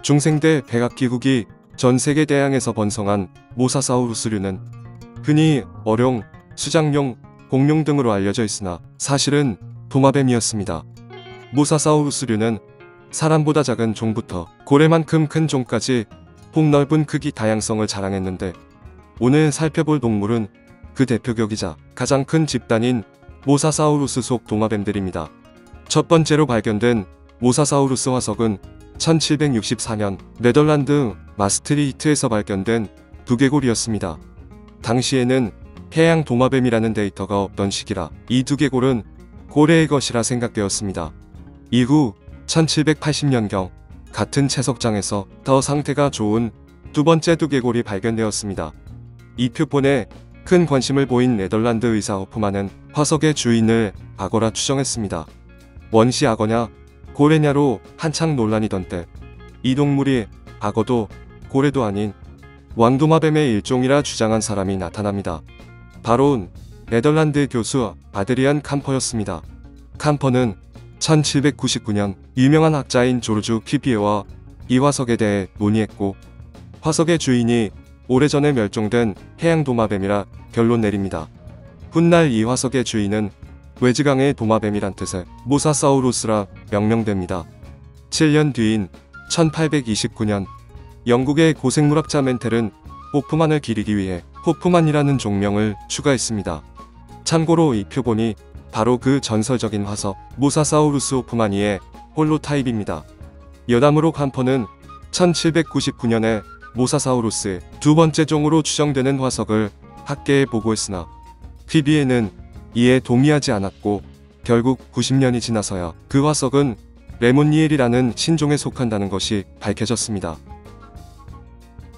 중생대 백악기국이 전 세계 대양에서 번성한 모사사우루스류는 흔히 어룡, 수장용, 공룡 등으로 알려져 있으나 사실은 도마뱀이었습니다. 모사사우루스류는 사람보다 작은 종부터 고래만큼 큰 종까지 폭넓은 크기 다양성을 자랑했는데, 오늘 살펴볼 동물은 그 대표격이자 가장 큰 집단인 모사사우루스 속 도마뱀들입니다. 첫 번째로 발견된 모사사우루스 화석은 1764년 네덜란드 마스트리히트에서 발견된 두개골이었습니다. 당시에는 해양 도마뱀이라는 데이터가 없던 시기라 이 두개골은 고래의 것이라 생각되었습니다. 이후 1780년경 같은 채석장에서 더 상태가 좋은 두 번째 두개골이 발견되었습니다. 이 표본에 큰 관심을 보인 네덜란드 의사 호프만은 화석의 주인을 악어라 추정했습니다. 원시 악어냐 고래냐로 한창 논란이던 때 이 동물이 악어도 고래도 아닌 왕도마뱀의 일종이라 주장한 사람이 나타납니다. 바로 네덜란드 교수 아드리안 캄퍼였습니다. 캄퍼는 1799년 유명한 학자인 조르주 퀴비에와 이 화석에 대해 논의했고, 화석의 주인이 오래전에 멸종된 해양도마뱀이라 결론 내립니다. 훗날 이 화석의 주인은 외지강의 도마뱀이란 뜻의 모사사우루스라 명명됩니다. 7년 뒤인 1829년 영국의 고생물학자 멘텔은 호프만을 기리기 위해 호프만이라는 종명을 추가했습니다. 참고로 이 표본이 바로 그 전설적인 화석 모사사우루스 호프마니의 홀로타입입니다. 여담으로 캄퍼는 1799년에 모사사우루스의 두 번째 종으로 추정되는 화석을 학계에 보고했으나 퀴비에는 이에 동의하지 않았고, 결국 90년이 지나서야 그 화석은 레몬니엘이라는 신종에 속한다는 것이 밝혀졌습니다.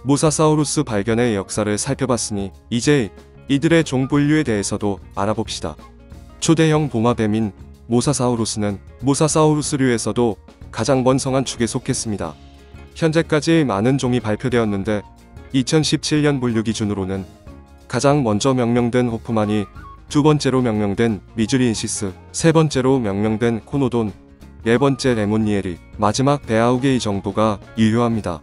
모사사우루스 발견의 역사를 살펴봤으니 이제 이들의 종 분류에 대해서도 알아봅시다. 초대형 도마뱀인 모사사우루스는 모사사우루스류에서도 가장 번성한 축에 속했습니다. 현재까지 많은 종이 발표되었는데 2017년 분류 기준으로는 가장 먼저 명명된 호프만이, 두 번째로 명명된 미주리인시스, 세 번째로 명명된 코노돈, 네 번째 레몬니엘이, 마지막 베아우게이 정도가 유효합니다.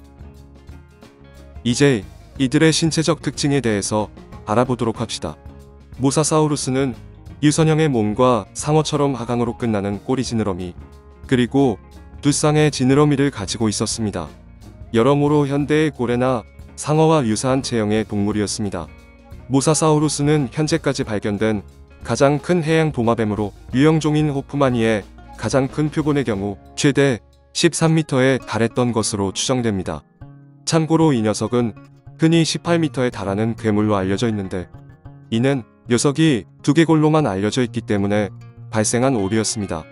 이제 이들의 신체적 특징에 대해서 알아보도록 합시다. 모사사우루스는 유선형의 몸과 상어처럼 하강으로 끝나는 꼬리 지느러미, 그리고 두 쌍의 지느러미를 가지고 있었습니다. 여러모로 현대의 고래나 상어와 유사한 체형의 동물이었습니다. 모사사우루스는 현재까지 발견된 가장 큰 해양 도마뱀으로 유형종인 호프마니의 가장 큰 표본의 경우 최대 13m에 달했던 것으로 추정됩니다. 참고로 이 녀석은 흔히 18m에 달하는 괴물로 알려져 있는데, 이는 녀석이 두개골로만 알려져 있기 때문에 발생한 오류였습니다.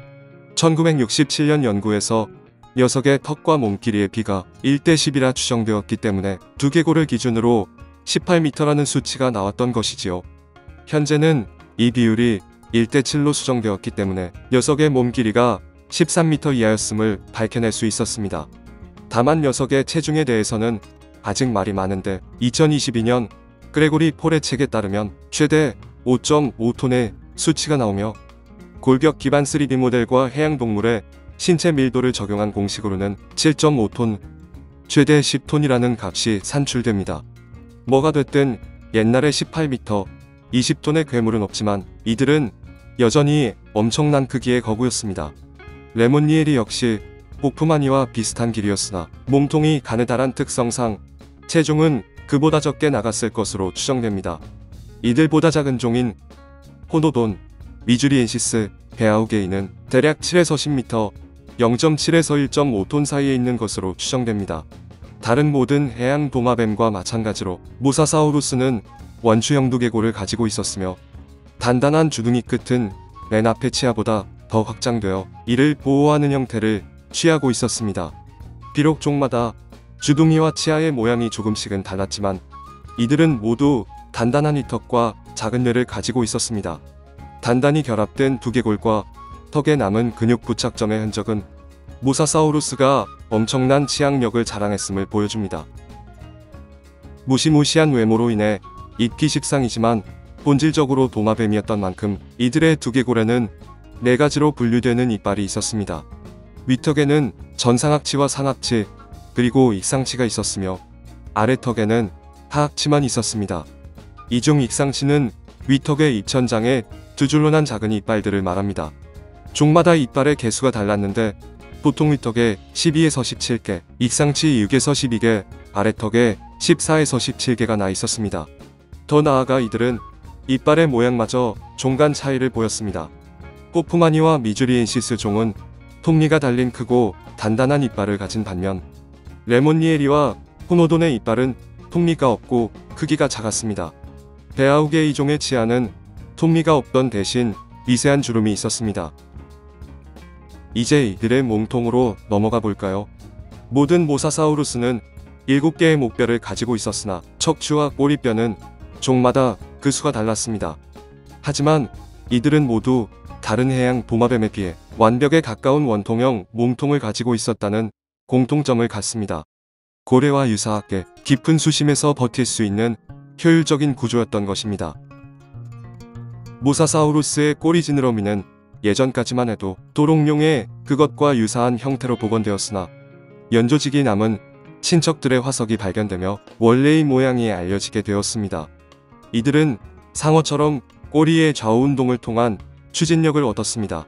1967년 연구에서 녀석의 턱과 몸길이의 비가 1:10이라 추정되었기 때문에 두개골을 기준으로 18m라는 수치가 나왔던 것이지요. 현재는 이 비율이 1:7로 수정되었기 때문에 녀석의 몸 길이가 13m 이하였음을 밝혀낼 수 있었습니다. 다만 녀석의 체중에 대해서는 아직 말이 많은데, 2022년 그레고리 폴의 책에 따르면 최대 5.5톤의 수치가 나오며, 골격 기반 3D 모델과 해양동물의 신체 밀도를 적용한 공식으로는 7.5톤, 최대 10톤이라는 값이 산출됩니다. 뭐가 됐든 옛날에 18m, 20톤의 괴물은 없지만 이들은 여전히 엄청난 크기의 거구였습니다. 레몬니엘이 역시 호프마니와 비슷한 길이였으나 몸통이 가느다란 특성상 체중은 그보다 적게 나갔을 것으로 추정됩니다. 이들보다 작은 종인 호노돈, 미주리엔시스, 베아우게이는 대략 7에서 10m, 0.7에서 1.5톤 사이에 있는 것으로 추정됩니다. 다른 모든 해양 도마뱀과 마찬가지로 모사사우루스는 원추형 두개골을 가지고 있었으며, 단단한 주둥이 끝은 맨 앞의 치아보다 더 확장되어 이를 보호하는 형태를 취하고 있었습니다. 비록 종마다 주둥이와 치아의 모양이 조금씩은 달랐지만 이들은 모두 단단한 위턱과 작은 뇌를 가지고 있었습니다. 단단히 결합된 두개골과 턱에 남은 근육 부착점의 흔적은 모사사우루스가 엄청난 치악력을 자랑했음을 보여줍니다. 무시무시한 외모로 인해 입기 십상이지만 본질적으로 도마뱀이었던 만큼 이들의 두개골에는 4가지로 분류되는 이빨이 있었습니다. 위턱에는 전상악치와 상악치, 그리고 익상치가 있었으며 아래턱에는 하악치만 있었습니다. 이중 익상치는 위턱의 입천장에 두 줄로 난 작은 이빨들을 말합니다. 종마다 이빨의 개수가 달랐는데 보통 위턱에 12에서 17개, 익상치 6에서 12개, 아래턱에 14에서 17개가 나 있었습니다. 더 나아가 이들은 이빨의 모양마저 종간 차이를 보였습니다. 꼬푸마니와 미주리엔시스 종은 톱니가 달린 크고 단단한 이빨을 가진 반면 레몬니에리와 호노돈의 이빨은 톱니가 없고 크기가 작았습니다. 베아우게 이종의 치아는 톱니가 없던 대신 미세한 주름이 있었습니다. 이제 이들의 몸통으로 넘어가 볼까요? 모든 모사사우루스는 7개의 목뼈를 가지고 있었으나 척추와 꼬리뼈는 종마다 그 수가 달랐습니다. 하지만 이들은 모두 다른 해양 도마뱀에 비해 완벽에 가까운 원통형 몸통을 가지고 있었다는 공통점을 갖습니다. 고래와 유사하게 깊은 수심에서 버틸 수 있는 효율적인 구조였던 것입니다. 모사사우루스의 꼬리 지느러미는 예전까지만 해도 도롱뇽의 그것과 유사한 형태로 복원되었으나 연조직이 남은 친척들의 화석이 발견되며 원래의 모양이 알려지게 되었습니다. 이들은 상어처럼 꼬리의 좌우 운동을 통한 추진력을 얻었습니다.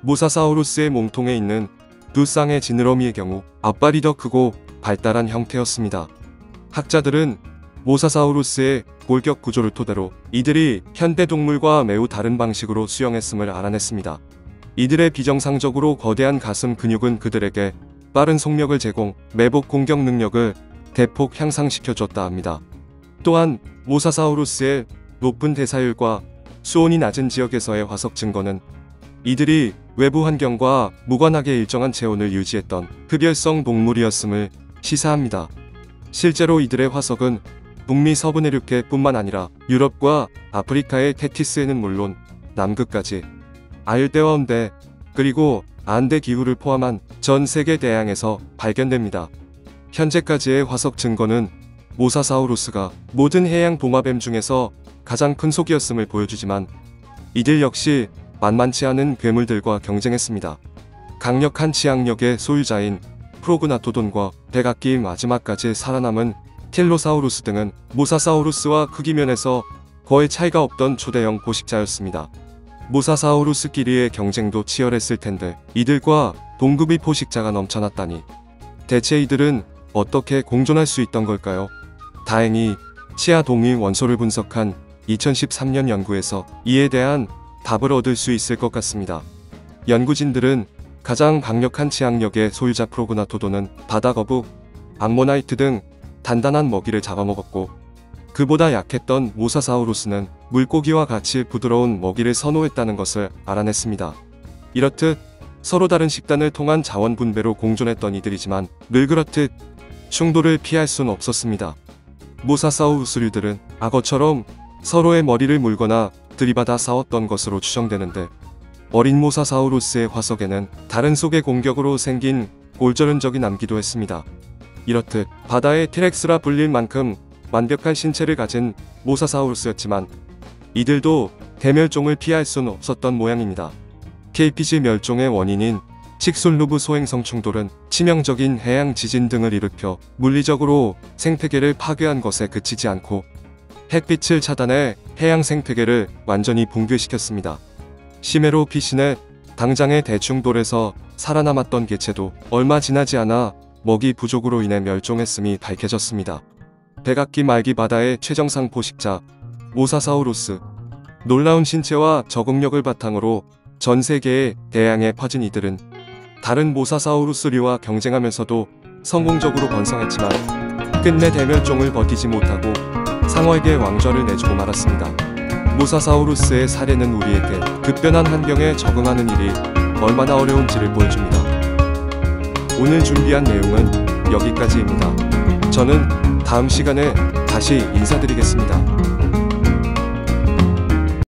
모사사우루스의 몸통에 있는 두 쌍의 지느러미의 경우 앞발이 더 크고 발달한 형태였습니다. 학자들은 모사사우루스의 골격 구조를 토대로 이들이 현대 동물과 매우 다른 방식으로 수영했음을 알아냈습니다. 이들의 비정상적으로 거대한 가슴 근육은 그들에게 빠른 속력을 제공, 매복 공격 능력을 대폭 향상시켜줬다 합니다. 또한 모사사우루스의 높은 대사율과 수온이 낮은 지역에서의 화석 증거는 이들이 외부 환경과 무관하게 일정한 체온을 유지했던 흡열성 동물이었음을 시사합니다. 실제로 이들의 화석은 북미 서부 내륙해 뿐만 아니라 유럽과 아프리카의 테티스에는 물론 남극까지 아열대와 온대 그리고 안대 기후를 포함한 전 세계 대양에서 발견됩니다. 현재까지의 화석 증거는 모사사우루스가 모든 해양 도마뱀 중에서 가장 큰 속이었음을 보여주지만 이들 역시 만만치 않은 괴물들과 경쟁했습니다. 강력한 치악력의 소유자인 프로그나토돈과 백악기 마지막까지 살아남은 틸로사우루스 등은 모사사우루스와 크기 면에서 거의 차이가 없던 초대형 포식자였습니다. 모사사우루스끼리의 경쟁도 치열했을 텐데 이들과 동급의 포식자가 넘쳐났다니 대체 이들은 어떻게 공존할 수 있던 걸까요? 다행히 치아 동위 원소를 분석한 2013년 연구에서 이에 대한 답을 얻을 수 있을 것 같습니다. 연구진들은 가장 강력한 치악력의 소유자 프로그나토돈은 바다거북, 암모나이트 등 단단한 먹이를 잡아먹었고 그보다 약했던 모사사우루스는 물고기와 같이 부드러운 먹이를 선호했다는 것을 알아냈습니다. 이렇듯 서로 다른 식단을 통한 자원 분배로 공존했던 이들이지만 늘 그렇듯 충돌을 피할 순 없었습니다. 모사사우루스류들은 악어처럼 서로의 머리를 물거나 들이받아 싸웠던 것으로 추정되는데 어린 모사사우루스의 화석에는 다른 속의 공격으로 생긴 골절 흔적이 남기도 했습니다. 이렇듯 바다의 티렉스라 불릴 만큼 완벽한 신체를 가진 모사사우루스였지만 이들도 대멸종을 피할 수는 없었던 모양입니다. KPG 멸종의 원인인 칙솔루브 소행성 충돌은 치명적인 해양 지진 등을 일으켜 물리적으로 생태계를 파괴한 것에 그치지 않고 햇빛을 차단해 해양 생태계를 완전히 붕괴시켰습니다. 시메로 피신의 당장의 대충돌에서 살아남았던 개체도 얼마 지나지 않아 먹이 부족으로 인해 멸종했음이 밝혀졌습니다. 백악기 말기 바다의 최정상 포식자 모사사우루스. 놀라운 신체와 적응력을 바탕으로 전 세계의 대양에 퍼진 이들은 다른 모사사우루스류와 경쟁하면서도 성공적으로 번성했지만 끝내 대멸종을 버티지 못하고 상어에게 왕좌를 내주고 말았습니다. 모사사우루스의 사례는 우리에게 급변한 환경에 적응하는 일이 얼마나 어려운지를 보여줍니다. 오늘 준비한 내용은 여기까지입니다. 저는 다음 시간에 다시 인사드리겠습니다.